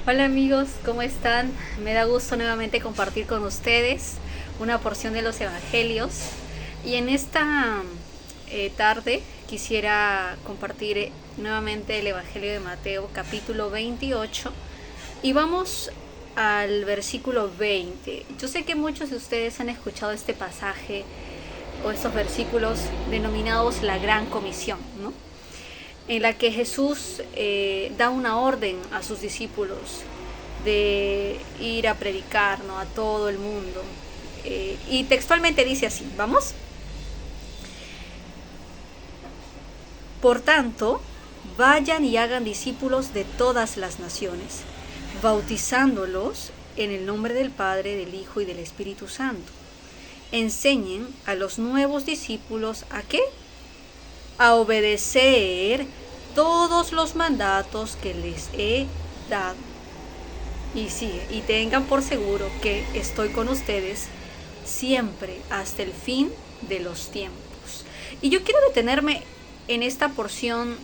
Hola amigos, ¿cómo están? Me da gusto nuevamente compartir con ustedes una porción de los evangelios. Y en esta tarde quisiera compartir nuevamente el Evangelio de Mateo, capítulo 28. Y vamos al versículo 20. Yo sé que muchos de ustedes han escuchado este pasaje o estos versículos denominados la Gran Comisión, ¿no? En la que Jesús da una orden a sus discípulos de ir a predicar, ¿no?, a todo el mundo. Y textualmente dice así, ¿vamos? Por tanto, vayan y hagan discípulos de todas las naciones, bautizándolos en el nombre del Padre, del Hijo y del Espíritu Santo. Enseñen a los nuevos discípulos ¿a qué? A obedecer todos los mandatos que les he dado. Y sigue, y tengan por seguro que estoy con ustedes siempre hasta el fin de los tiempos. Y yo quiero detenerme en esta porción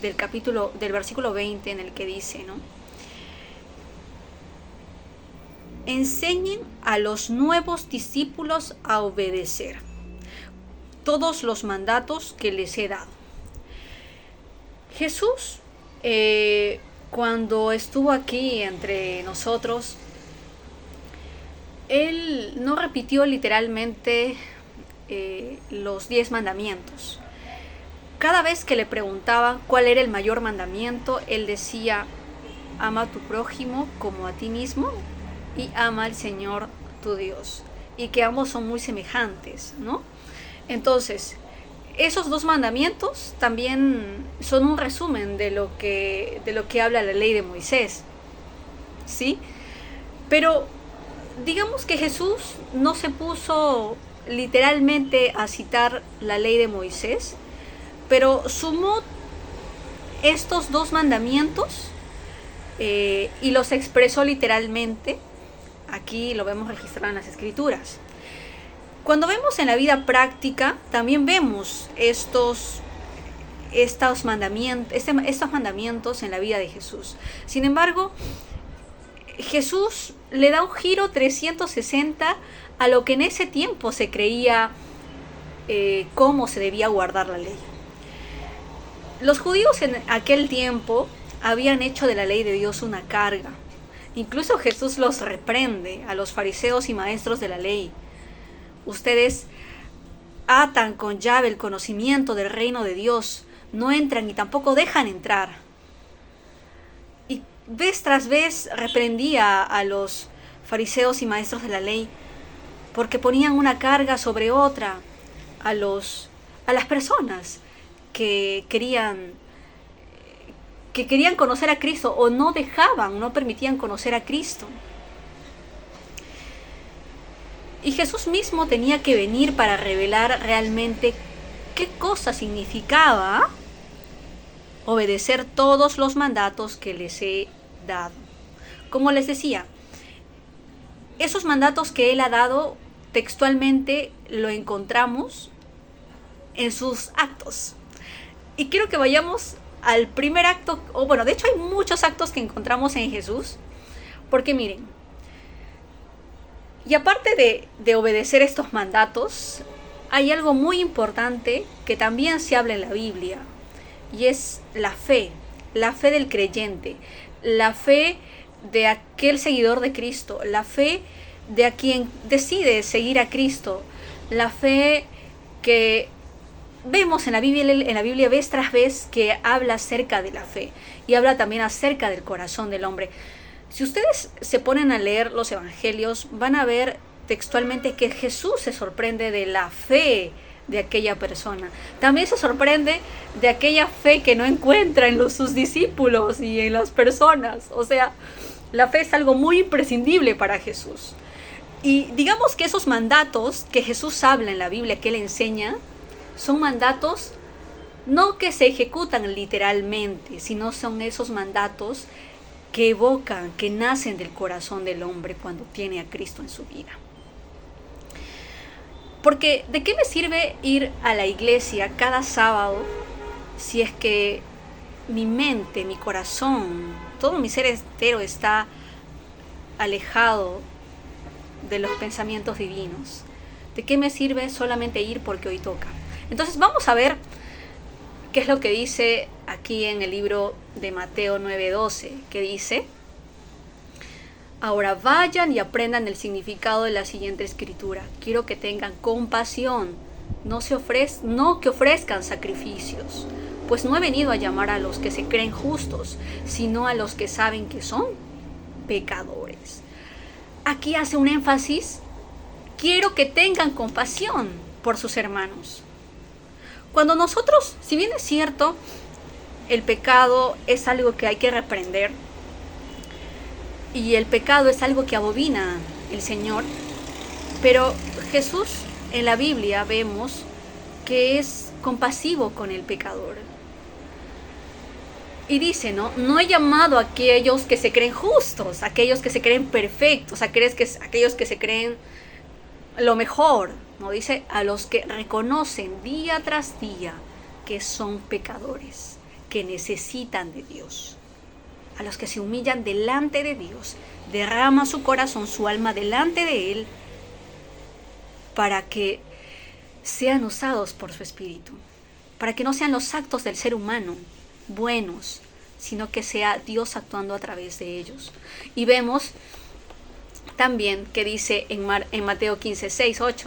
del versículo 20 en el que dice, ¿no? Enseñen a los nuevos discípulos a obedecer todos los mandatos que les he dado. Jesús, cuando estuvo aquí entre nosotros, Él no repitió literalmente los 10 mandamientos. Cada vez que le preguntaban cuál era el mayor mandamiento, Él decía, ama a tu prójimo como a ti mismo y ama al Señor tu Dios. Y que ambos son muy semejantes, ¿no? Entonces, esos 2 mandamientos también son un resumen de lo que habla la ley de Moisés, ¿sí? Pero digamos que Jesús no se puso literalmente a citar la ley de Moisés, pero sumó estos 2 mandamientos y los expresó literalmente. Aquí lo vemos registrado en las Escrituras. Cuando vemos en la vida práctica, también vemos estos mandamientos en la vida de Jesús. Sin embargo, Jesús le da un giro 360 a lo que en ese tiempo se creía cómo se debía guardar la ley. Los judíos en aquel tiempo habían hecho de la ley de Dios una carga. Incluso Jesús los reprende a los fariseos y maestros de la ley. Ustedes atan con llave el conocimiento del reino de Dios, no entran y tampoco dejan entrar. Y vez tras vez reprendía a los fariseos y maestros de la ley porque ponían una carga sobre otra a las personas que querían conocer a Cristo o no permitían conocer a Cristo. Y Jesús mismo tenía que venir para revelar realmente qué cosa significaba obedecer todos los mandatos que les he dado. Como les decía, esos mandatos que Él ha dado textualmente lo encontramos en sus actos. Y quiero que vayamos al primer acto, de hecho hay muchos actos que encontramos en Jesús, porque miren, y aparte de obedecer estos mandatos, hay algo muy importante que también se habla en la Biblia, y es la fe del creyente, la fe de aquel seguidor de Cristo, la fe de a quien decide seguir a Cristo, la fe que vemos en la Biblia vez tras vez que habla acerca de la fe y habla también acerca del corazón del hombre. Si ustedes se ponen a leer los evangelios, van a ver textualmente que Jesús se sorprende de la fe de aquella persona. También se sorprende de aquella fe que no encuentra en sus discípulos y en las personas. O sea, la fe es algo muy imprescindible para Jesús. Y digamos que esos mandatos que Jesús habla en la Biblia, que Él enseña, son mandatos no que se ejecutan literalmente, sino son esos mandatos que evocan, que nacen del corazón del hombre cuando tiene a Cristo en su vida. Porque ¿de qué me sirve ir a la iglesia cada sábado si es que mi mente, mi corazón todo mi ser entero está alejado de los pensamientos divinos. ¿De qué me sirve solamente ir porque hoy toca? Entonces vamos a ver qué es lo que dice aquí en el libro de Mateo 9:12, que dice: ahora vayan y aprendan el significado de la siguiente escritura. Quiero que tengan compasión, no que ofrezcan sacrificios, pues no he venido a llamar a los que se creen justos, sino a los que saben que son pecadores. Aquí hace un énfasis: quiero que tengan compasión por sus hermanos. Cuando nosotros, si bien es cierto, el pecado es algo que hay que reprender, y el pecado es algo que abomina el Señor, pero Jesús en la Biblia vemos que es compasivo con el pecador. Y dice, no he llamado a aquellos que se creen justos, aquellos que se creen perfectos, aquellos que se creen lo mejor. No, dice a los que reconocen día tras día que son pecadores, que necesitan de Dios. A los que se humillan delante de Dios, derrama su corazón, su alma delante de Él, para que sean usados por su Espíritu, para que no sean los actos del ser humano buenos, sino que sea Dios actuando a través de ellos. Y vemos también que dice en Mateo 15:6-8,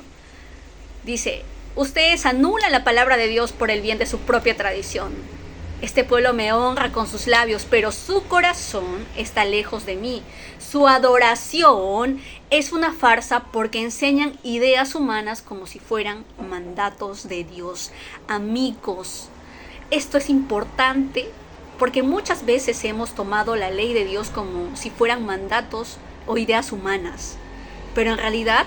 dice: ustedes anulan la palabra de Dios por el bien de su propia tradición. Este pueblo me honra con sus labios, pero su corazón está lejos de mí. Su adoración es una farsa porque enseñan ideas humanas como si fueran mandatos de Dios. Amigos, esto es importante porque muchas veces hemos tomado la ley de Dios como si fueran mandatos o ideas humanas. Pero en realidad,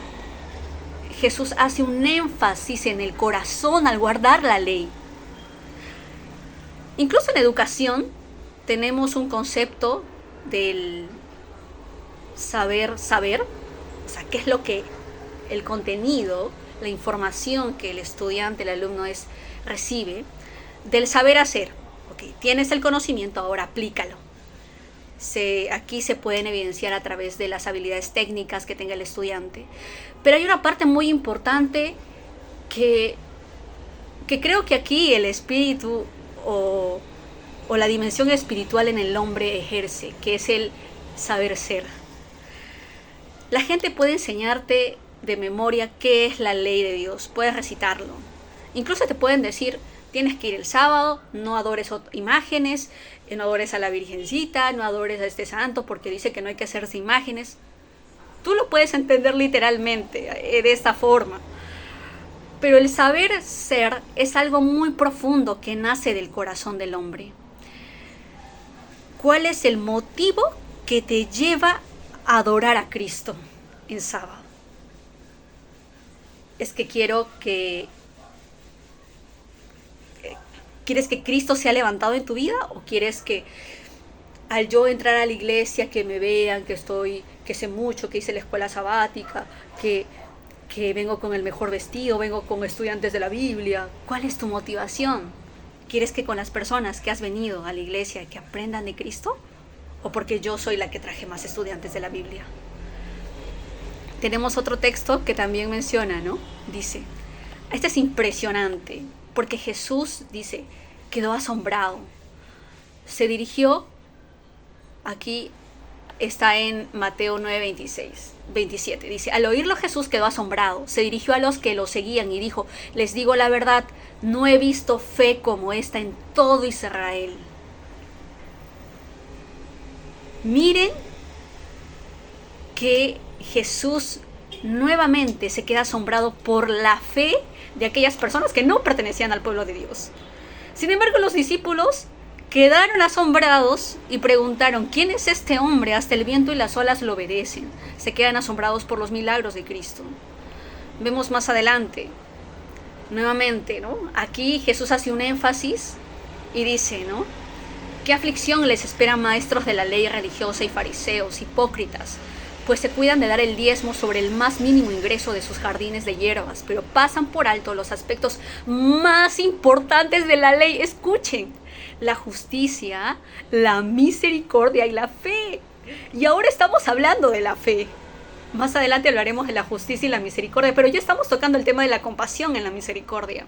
Jesús hace un énfasis en el corazón al guardar la ley. Incluso en educación tenemos un concepto del saber, o sea, qué es lo que el contenido, la información que el estudiante, el alumno recibe, del saber hacer. Okay, tienes el conocimiento, ahora aplícalo. Aquí se pueden evidenciar a través de las habilidades técnicas que tenga el estudiante. Pero hay una parte muy importante que creo que aquí el espíritu o la dimensión espiritual en el hombre ejerce, que es el saber ser. La gente puede enseñarte de memoria qué es la ley de Dios, puedes recitarlo. Incluso te pueden decir: tienes que ir el sábado, no adores imágenes, no adores a la Virgencita, no adores a este santo porque dice que no hay que hacerse imágenes. Tú lo puedes entender literalmente de esta forma. Pero el saber ser es algo muy profundo que nace del corazón del hombre. ¿Cuál es el motivo que te lleva a adorar a Cristo en sábado? Es que ¿quieres que Cristo sea levantado en tu vida? ¿O quieres que al yo entrar a la iglesia que me vean, que sé mucho, que hice la escuela sabática, que vengo con el mejor vestido, vengo con estudiantes de la Biblia? ¿Cuál es tu motivación? ¿Quieres que con las personas que has venido a la iglesia que aprendan de Cristo? ¿O porque yo soy la que traje más estudiantes de la Biblia? Tenemos otro texto que también menciona, ¿no? Dice, este es impresionante, porque Jesús, dice, quedó asombrado. Se dirigió, aquí está en Mateo 9:27, dice: al oírlo Jesús quedó asombrado, se dirigió a los que lo seguían y dijo: les digo la verdad, no he visto fe como esta en todo Israel. Miren que Jesús nuevamente se queda asombrado por la fe de aquellas personas que no pertenecían al pueblo de Dios. Sin embargo, los discípulos quedaron asombrados y preguntaron: ¿quién es este hombre? Hasta el viento y las olas lo obedecen. Se quedan asombrados por los milagros de Cristo. Vemos más adelante, nuevamente, ¿no? Aquí Jesús hace un énfasis y dice, ¿no? ¿Qué aflicción les espera, maestros de la ley religiosa y fariseos, hipócritas? pues se cuidan de dar el diezmo sobre el más mínimo ingreso de sus jardines de hierbas, pero pasan por alto los aspectos más importantes de la ley. Escuchen, la justicia, la misericordia y la fe. Y ahora estamos hablando de la fe. Más adelante hablaremos de la justicia y la misericordia, pero ya estamos tocando el tema de la compasión en la misericordia.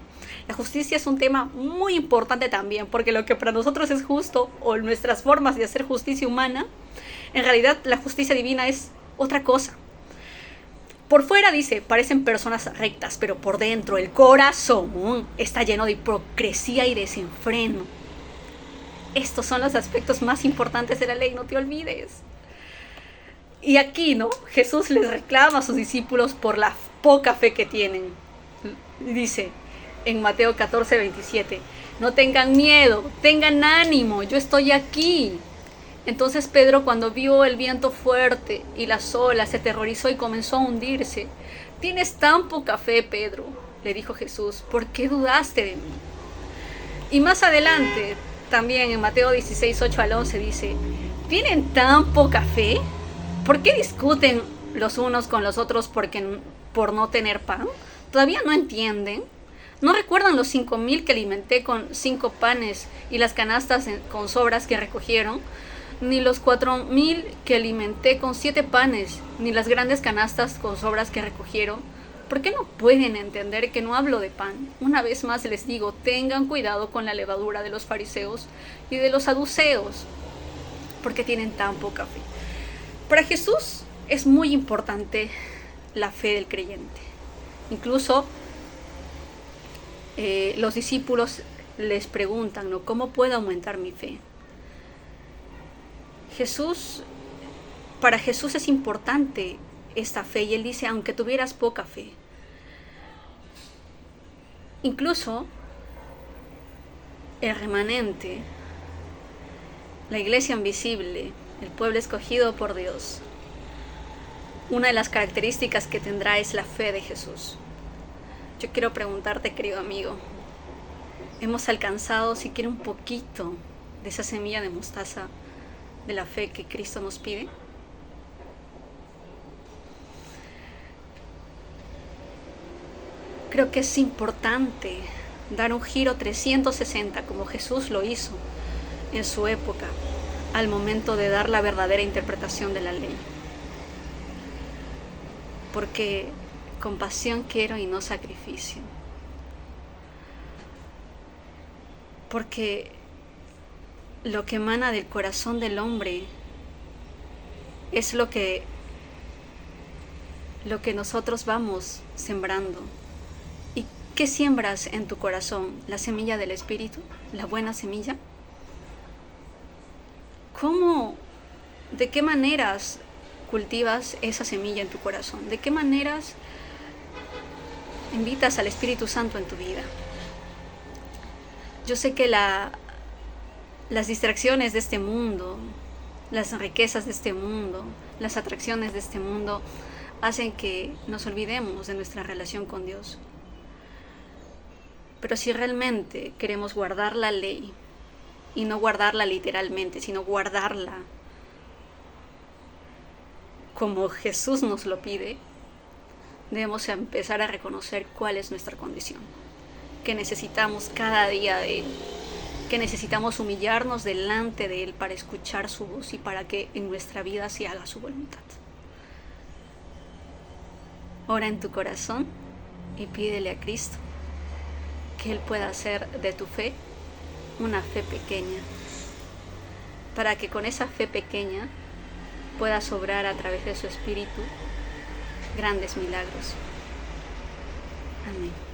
La justicia es un tema muy importante también, porque lo que para nosotros es justo, o nuestras formas de hacer justicia humana, en realidad la justicia divina es otra cosa. Por fuera, dice, parecen personas rectas, pero por dentro el corazón está lleno de hipocresía y desenfreno. Estos son los aspectos más importantes de la ley, no te olvides. Y aquí, ¿no? Jesús les reclama a sus discípulos por la poca fe que tienen. Dice en Mateo 14:27, no tengan miedo, tengan ánimo, yo estoy aquí. Entonces Pedro, cuando vio el viento fuerte y las olas, se aterrorizó y comenzó a hundirse. Tienes tan poca fe, Pedro, le dijo Jesús, ¿por qué dudaste de mí? Y más adelante, también en Mateo 16:8-11 dice, ¿tienen tan poca fe? ¿Por qué discuten los unos con los otros por no tener pan? ¿Todavía no entienden? ¿No recuerdan los 5,000 que alimenté con 5 panes y las canastas con sobras que recogieron? Ni los 4,000 que alimenté con 7 panes, ni las grandes canastas con sobras que recogieron. ¿Por qué no pueden entender que no hablo de pan? Una vez más les digo, tengan cuidado con la levadura de los fariseos y de los saduceos, porque tienen tan poca fe. Para Jesús es muy importante la fe del creyente. Incluso los discípulos les preguntan, ¿no? ¿Cómo puedo aumentar mi fe? Para Jesús es importante esta fe, y él dice, aunque tuvieras poca fe. Incluso el remanente, la iglesia invisible, el pueblo escogido por Dios, una de las características que tendrá es la fe de Jesús. Yo quiero preguntarte, querido amigo, ¿hemos alcanzado siquiera un poquito de esa semilla de mostaza de la fe que Cristo nos pide? Creo que es importante dar un giro 360 como Jesús lo hizo en su época, al momento de dar la verdadera interpretación de la ley. Porque compasión quiero y no sacrificio. Porque lo que emana del corazón del hombre es lo que nosotros vamos sembrando. ¿Y qué siembras en tu corazón? ¿La semilla del Espíritu? ¿La buena semilla? ¿Cómo? ¿De qué maneras cultivas esa semilla en tu corazón? ¿De qué maneras invitas al Espíritu Santo en tu vida? Yo sé que las distracciones de este mundo, las riquezas de este mundo, las atracciones de este mundo hacen que nos olvidemos de nuestra relación con Dios. Pero si realmente queremos guardar la ley, y no guardarla literalmente, sino guardarla como Jesús nos lo pide, debemos empezar a reconocer cuál es nuestra condición, que necesitamos cada día de Él, que necesitamos humillarnos delante de Él para escuchar su voz y para que en nuestra vida se haga su voluntad. Ora en tu corazón y pídele a Cristo que Él pueda hacer de tu fe una fe pequeña, para que con esa fe pequeña pueda obrar a través de su Espíritu grandes milagros. Amén.